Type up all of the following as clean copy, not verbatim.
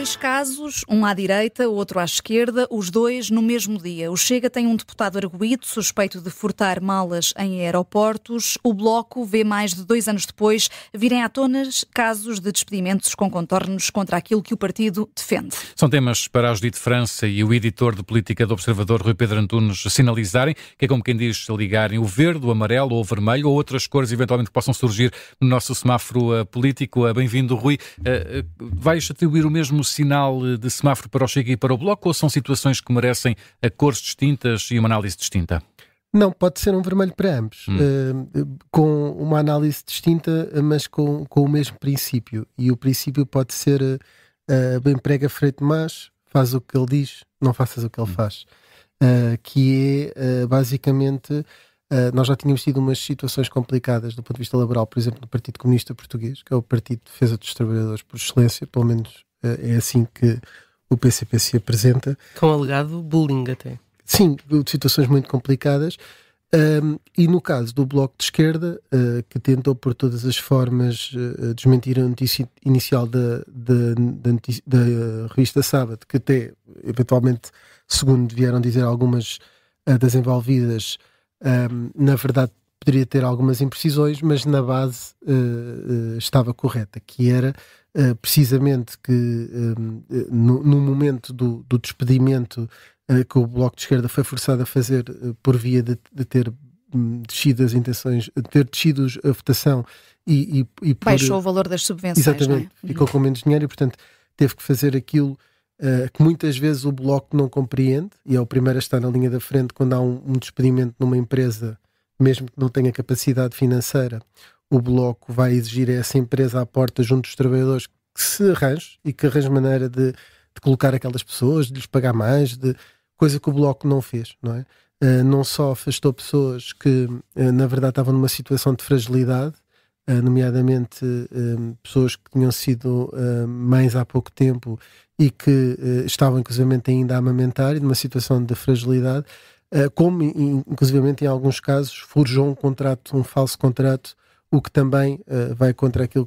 Dois casos, um à direita, outro à esquerda, os dois no mesmo dia. O Chega tem um deputado arguído, suspeito de furtar malas em aeroportos. O Bloco vê mais de 2 anos depois virem à tona casos de despedimentos com contornos contra aquilo que o partido defende. São temas para a Judite França e o editor de política do Observador, Rui Pedro Antunes, sinalizarem, que é como quem diz, ligarem o verde, o amarelo ou o vermelho ou outras cores eventualmente que possam surgir no nosso semáforo político. Bem-vindo, Rui. Vais atribuir o mesmo sinal de semáforo para o Chega e para o Bloco ou são situações que merecem cores distintas e uma análise distinta? Não, pode ser um vermelho para ambos, com uma análise distinta, mas com o mesmo princípio. E o princípio pode ser bem prega Frei Tomás, faz o que ele diz, não faças o que ele faz. Que é, basicamente, nós já tínhamos tido umas situações complicadas do ponto de vista laboral, por exemplo, no Partido Comunista Português, que é o Partido de Defesa dos Trabalhadores por excelência, pelo menos é assim que o PCP se apresenta. Com alegado bullying até. Sim, de situações muito complicadas. E no caso do Bloco de Esquerda, que tentou por todas as formas desmentir a notícia inicial da revista Sábado, que até, eventualmente, segundo vieram dizer algumas das envolvidas, na verdade poderia ter algumas imprecisões, mas na base estava correta, que era precisamente que no momento do despedimento que o Bloco de Esquerda foi forçado a fazer por via de ter descido as intenções, de ter descido a votação e por... Baixou o valor das subvenções. Exatamente, não é? ficou com menos dinheiro e, portanto, teve que fazer aquilo que muitas vezes o Bloco não compreende, e é o primeiro a estar na linha da frente quando há um despedimento numa empresa, mesmo que não tenha capacidade financeira. O Bloco vai exigir a essa empresa à porta junto dos trabalhadores que se arranje e que arranje maneira de colocar aquelas pessoas, de lhes pagar mais, coisa que o Bloco não fez, não é? Não só afastou pessoas que na verdade estavam numa situação de fragilidade, nomeadamente pessoas que tinham sido mães há pouco tempo e que estavam inclusivamente ainda a amamentar e numa situação de fragilidade, como inclusivamente em alguns casos forjou um falso contrato, o que também vai contra aquilo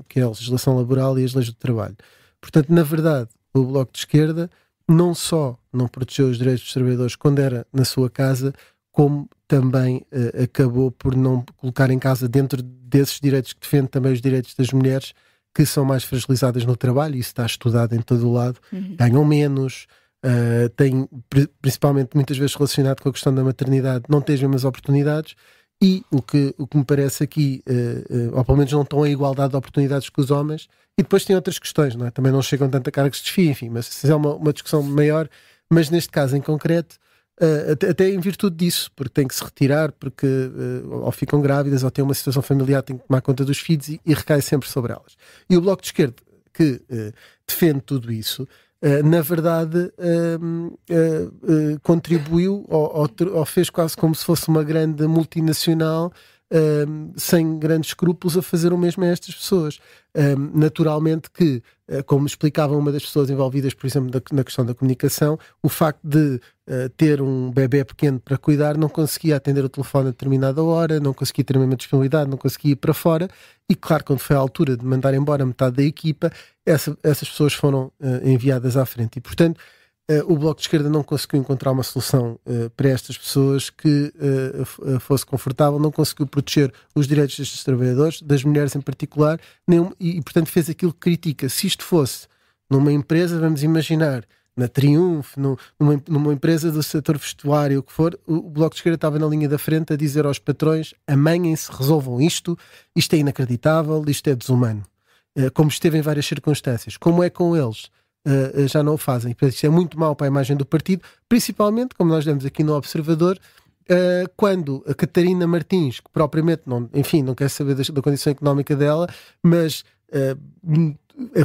que é a legislação laboral e as leis do trabalho. Portanto, na verdade, o Bloco de Esquerda não só não protegeu os direitos dos trabalhadores quando era na sua casa, como também acabou por não colocar em casa, dentro desses direitos que defende, também os direitos das mulheres que são mais fragilizadas no trabalho. Isso está estudado em todo o lado. Ganham menos, têm, principalmente muitas vezes relacionado com a questão da maternidade, não têm as mesmas oportunidades. E o que me parece aqui, ou pelo menos não estão a igualdade de oportunidades que os homens, e depois tem outras questões, não é? Também não chegam tanto a cargos de desfia, enfim, mas isso é uma discussão maior, mas neste caso em concreto, até em virtude disso, porque tem que se retirar, porque ou ficam grávidas, ou têm uma situação familiar, têm que tomar conta dos filhos e recai sempre sobre elas. E o Bloco de Esquerda, que defende tudo isso, na verdade contribuiu ou fez quase como se fosse uma grande multinacional sem grandes escrúpulos a fazer o mesmo a estas pessoas. Naturalmente que, como explicava uma das pessoas envolvidas, por exemplo, na questão da comunicação, o facto de ter um bebê pequeno para cuidar, não conseguia atender o telefone a determinada hora, não conseguia ter a mesma disponibilidade, não conseguia ir para fora, e claro, quando foi a altura de mandar embora metade da equipa, essas pessoas foram enviadas à frente. E, portanto, o Bloco de Esquerda não conseguiu encontrar uma solução para estas pessoas que fosse confortável, não conseguiu proteger os direitos destes trabalhadores, das mulheres em particular, e portanto fez aquilo que critica. Se isto fosse numa empresa, vamos imaginar, na Triunfo, numa empresa do setor vestuário, o que for, o Bloco de Esquerda estava na linha da frente a dizer aos patrões: amanhem-se, resolvam isto é inacreditável, isto é desumano. Como esteve em várias circunstâncias. Como é com eles? Já não o fazem. Portanto, isto é muito mau para a imagem do partido, principalmente, como nós vemos aqui no Observador, quando a Catarina Martins, que propriamente não quer saber da condição económica dela, mas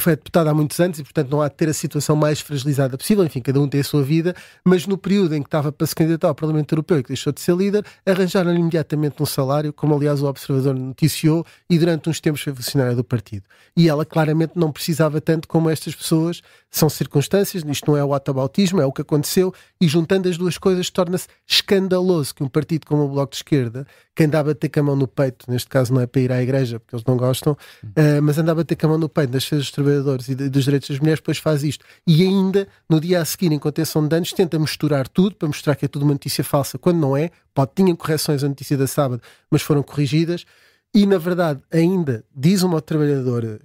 foi deputada há muitos anos e, portanto, não há de ter a situação mais fragilizada possível. Enfim, cada um tem a sua vida, mas no período em que estava para se candidatar ao Parlamento Europeu e que deixou de ser líder, arranjaram-lhe imediatamente um salário, como aliás o Observador noticiou, e durante uns tempos foi funcionária do partido. E ela claramente não precisava tanto como estas pessoas são circunstâncias, isto não é o whataboutismo, é o que aconteceu, e juntando as duas coisas torna-se escandaloso que um partido como o Bloco de Esquerda, que andava a bater com a mão no peito, neste caso não é para ir à igreja, porque eles não gostam, mas andava a bater com a mão no peito das defesas dos trabalhadores e dos direitos das mulheres, depois faz isto. E ainda, no dia a seguir, em contenção de danos, tenta misturar tudo, para mostrar que é tudo uma notícia falsa, quando não é. Tinham correções a notícia da sábado, mas foram corrigidas. E, na verdade, ainda diz uma trabalhadora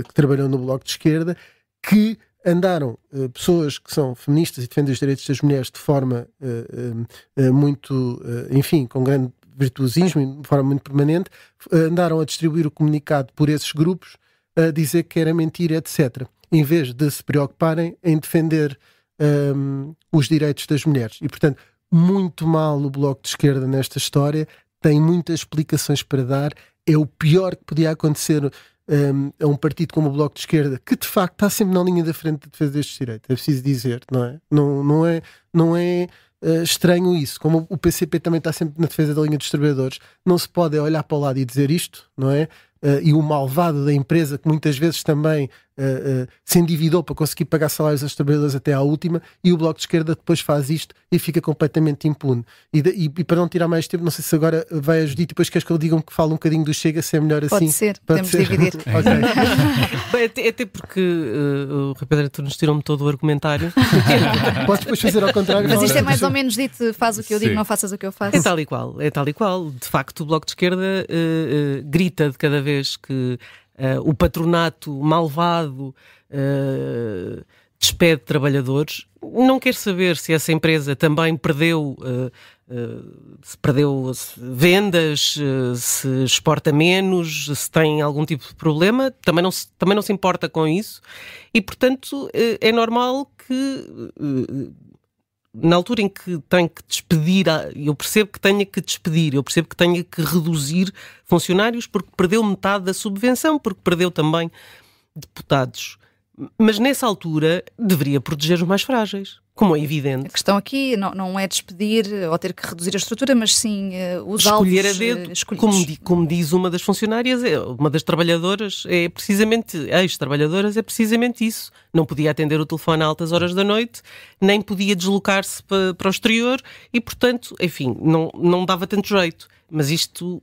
que trabalhou no Bloco de Esquerda que andaram pessoas que são feministas e defendem os direitos das mulheres de forma muito, enfim, com grande virtuosismo e de forma muito permanente, andaram a distribuir o comunicado por esses grupos, a dizer que era mentira, etc., em vez de se preocuparem em defender os direitos das mulheres. E, portanto, muito mal o Bloco de Esquerda nesta história, tem muitas explicações para dar, é o pior que podia acontecer a um partido como o Bloco de Esquerda, que de facto está sempre na linha da frente de defesa destes direitos, é preciso dizer, não é? Não é estranho isso, como o PCP também está sempre na defesa da linha dos trabalhadores, não se pode olhar para o lado e dizer isto, não é? E o malvado da empresa, que muitas vezes também se endividou para conseguir pagar salários aos trabalhadores até à última, e o Bloco de Esquerda depois faz isto e fica completamente impune. E para não tirar mais tempo, não sei se agora vai a Judite e depois queres que eu diga que fale um bocadinho do Chega, se é melhor assim. Pode ser, podemos dividir. Bem, até porque o Rui Pedro Antunes tirou-me todo o argumentário. Podes depois fazer ao contrário. Mas isto é mais ou menos dito, faz o que eu digo, não faças o que eu faço. É tal e qual. De facto, o Bloco de Esquerda grita de cada vez que o patronato malvado despede trabalhadores. Não quer saber se essa empresa também perdeu vendas, se exporta menos, se tem algum tipo de problema. Também não se importa com isso. E, portanto, é normal que na altura em que tem que despedir, eu percebo que tenha que despedir, eu percebo que tenha que reduzir funcionários porque perdeu metade da subvenção, porque perdeu também deputados. Mas nessa altura deveria proteger os mais frágeis, como é evidente. A questão aqui não é despedir ou ter que reduzir a estrutura, mas sim os escolher alvos a dedo, escolhidos. como diz uma das funcionárias, uma das trabalhadoras, ex-trabalhadoras, é precisamente isso. Não podia atender o telefone a altas horas da noite, nem podia deslocar-se para o exterior e, portanto, enfim, não dava tanto jeito. Mas isto,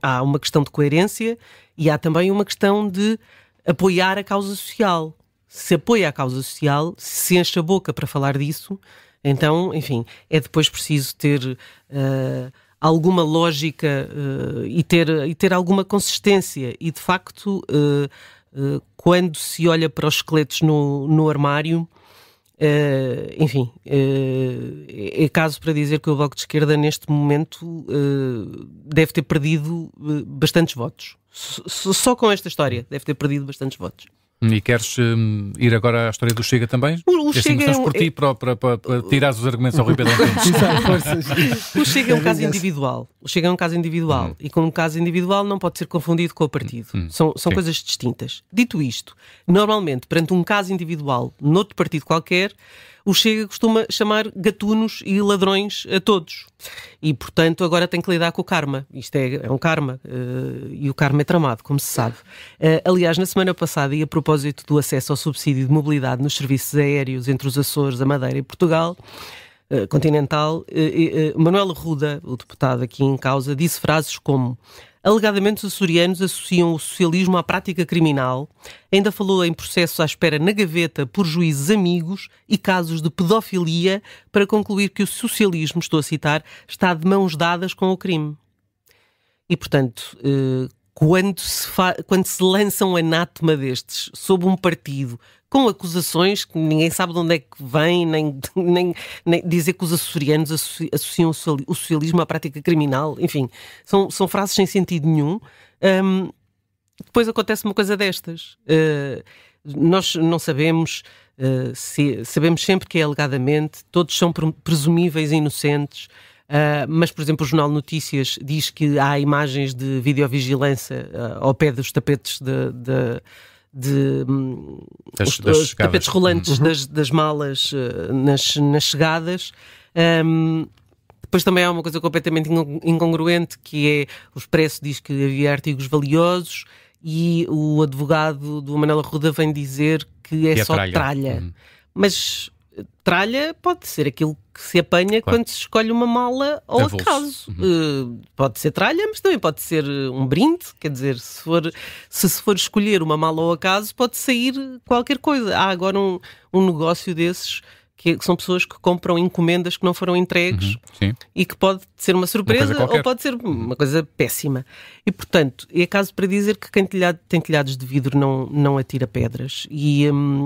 há uma questão de coerência e há também uma questão de apoiar a causa social. Se apoia a causa social, se enche a boca para falar disso, então, enfim, é depois preciso ter alguma lógica e ter alguma consistência. E, de facto, quando se olha para os esqueletos no armário, enfim, é caso para dizer que o Bloco de Esquerda, neste momento, deve ter perdido bastantes votos. Só com esta história deve ter perdido bastantes votos. E queres ir agora à história do Chega também? O Chega por ti para tirares os argumentos ao Rui Pedro Antunes. O Chega é um caso individual. O Chega é um caso individual. E como um caso individual não pode ser confundido com o partido. São coisas distintas. Dito isto, normalmente, perante um caso individual noutro partido qualquer, o Chega costuma chamar gatunos e ladrões a todos. E, portanto, agora tem que lidar com o karma. Isto é um karma. E o karma é tramado, como se sabe. Aliás, na semana passada, e a propósito do acesso ao subsídio de mobilidade nos serviços aéreos entre os Açores, a Madeira e Portugal continental, Manuel Arruda, o deputado aqui em causa, disse frases como: alegadamente os açorianos associam o socialismo à prática criminal, ainda falou em processos à espera na gaveta por juízes amigos e casos de pedofilia, para concluir que o socialismo, estou a citar, está de mãos dadas com o crime. E, portanto, quando se lança um anátema destes sobre um partido com acusações que ninguém sabe de onde é que vem, nem dizer que os açorianos associam o socialismo à prática criminal, enfim, são frases sem sentido nenhum. Depois acontece uma coisa destas. Nós não sabemos, sabemos sempre que é alegadamente, todos são presumíveis inocentes. Mas, por exemplo, o Jornal de Notícias diz que há imagens de videovigilância ao pé dos tapetes os tapetes rolantes das malas nas chegadas. Depois também há uma coisa completamente incongruente, que é o Expresso diz que havia artigos valiosos e o advogado do Manel Arruda vem dizer que é só tralha. Mas tralha pode ser aquilo que se apanha quando se escolhe uma mala ao acaso. Pode ser tralha, mas também pode ser um brinde. Quer dizer, se for escolher uma mala ao acaso, pode sair qualquer coisa. Há agora um negócio desses que são pessoas que compram encomendas que não foram entregues e que pode ser uma surpresa ou pode ser uma coisa péssima. E, portanto, é caso para dizer que quem tem telhados de vidro não atira pedras. E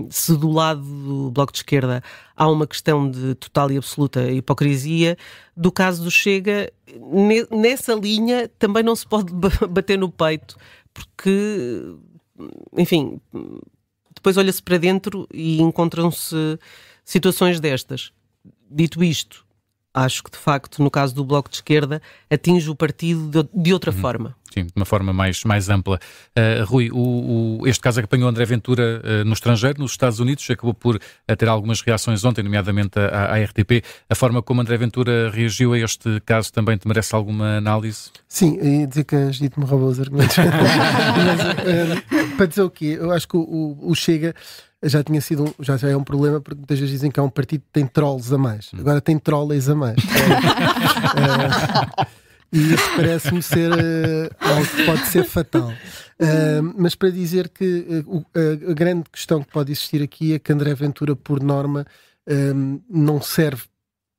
se do lado do Bloco de Esquerda há uma questão de total e absoluta hipocrisia, do caso do Chega, nessa linha também não se pode bater no peito, porque, enfim, depois olha-se para dentro e encontram-se situações destas. Dito isto, acho que de facto no caso do Bloco de Esquerda atinge o partido de outra forma. Sim, de uma forma mais ampla. Rui, este caso apanhou André Ventura no estrangeiro, nos Estados Unidos, acabou por ter algumas reações ontem, nomeadamente à RTP. A forma como André Ventura reagiu a este caso também te merece alguma análise? Sim, ia dizer que a Judite me roubou os argumentos. Mas, para dizer o quê? Eu acho que o Chega já é um problema, porque muitas vezes dizem que é um partido que tem trolls a mais. Agora tem trolleys a mais. E isso parece-me ser algo que pode ser fatal. Mas para dizer que a grande questão que pode existir aqui é que André Ventura, por norma, não serve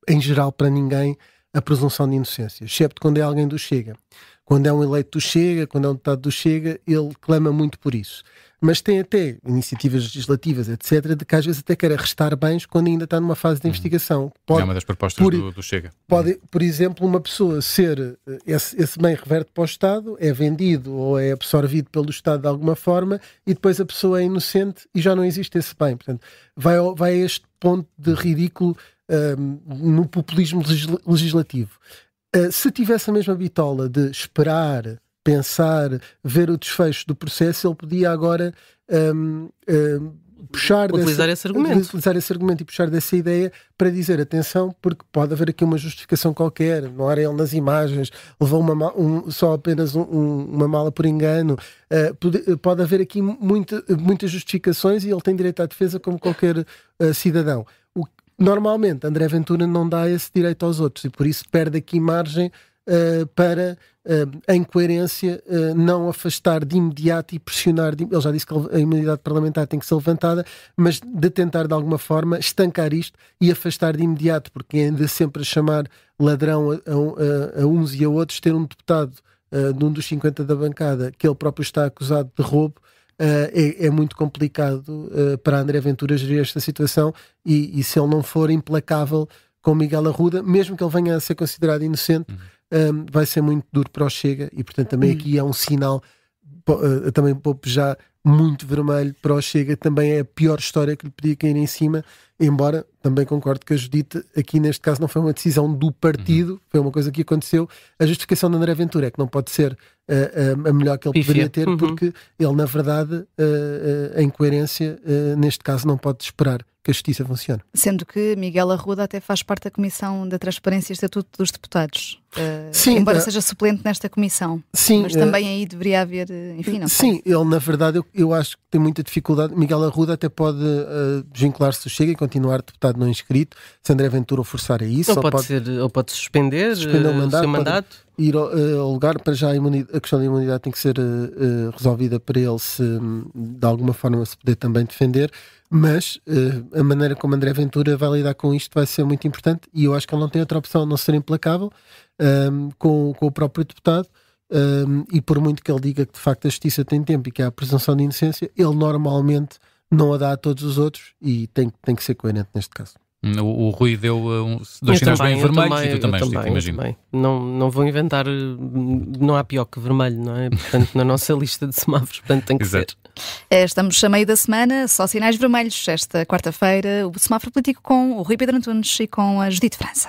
em geral para ninguém a presunção de inocência, excepto quando é alguém do Chega. Quando é um eleito do Chega, quando é um deputado do Chega, ele clama muito por isso. Mas tem até iniciativas legislativas, etc., de que às vezes até quer arrestar bens quando ainda está numa fase de investigação. É uma das propostas do Chega. Pode, por exemplo, uma pessoa ser, esse bem reverte para o Estado, é vendido ou é absorvido pelo Estado de alguma forma e depois a pessoa é inocente e já não existe esse bem. Portanto, vai a este ponto de ridículo no populismo legislativo. Se tivesse a mesma bitola de esperar, pensar, ver o desfecho do processo, ele podia agora utilizar esse argumento e puxar dessa ideia para dizer, atenção, porque pode haver aqui uma justificação qualquer, não era ele nas imagens, levou só apenas uma mala por engano, pode haver aqui muitas justificações e ele tem direito à defesa como qualquer cidadão. Normalmente André Ventura não dá esse direito aos outros e por isso perde aqui margem para, em coerência, não afastar de imediato e pressionar. Ele já disse que a imunidade parlamentar tem que ser levantada, mas de tentar de alguma forma estancar isto e afastar de imediato, porque ainda sempre a chamar ladrão a uns e a outros, ter um deputado de um dos 50 da bancada que ele próprio está acusado de roubo. É muito complicado para André Ventura gerir esta situação e se ele não for implacável com Miguel Arruda, mesmo que ele venha a ser considerado inocente, vai ser muito duro para o Chega e portanto também aqui é um sinal também já muito vermelho para o Chega. Também é a pior história que lhe podia cair em cima, embora também concordo que a Judite aqui neste caso não foi uma decisão do partido, foi uma coisa que aconteceu. A justificação de André Ventura é que não pode ser a melhor que ele poderia ter, porque ele na verdade em coerência neste caso não pode esperar que a justiça funcione. Sendo que Miguel Arruda até faz parte da Comissão da Transparência e Estatuto dos Deputados. Sim, embora seja suplente nesta comissão. Sim, mas também aí deveria haver, enfim, não sei. Sim, ele na verdade eu acho que tem muita dificuldade. Miguel Arruda até pode desvincular-se do Chega e continuar deputado não inscrito, se André Ventura o forçar a isso. Ou pode suspender o seu mandato. Ir ao lugar, para já a questão da imunidade tem que ser resolvida para ele de alguma forma se poder também defender, mas a maneira como André Ventura vai lidar com isto vai ser muito importante e eu acho que ele não tem outra opção a não ser implacável com o próprio deputado e por muito que ele diga que de facto a justiça tem tempo e que há a presunção de inocência, ele normalmente não a dá a todos os outros e tem que ser coerente neste caso. O Rui deu dois sinais bem vermelhos e tu também, imagino. Não vou inventar, não há pior que vermelho, não é? Portanto, na nossa lista de semáforos, portanto tem que ser. Estamos a meio da semana, só sinais vermelhos. Esta quarta-feira, o semáforo político com o Rui Pedro Antunes e com a Judite França.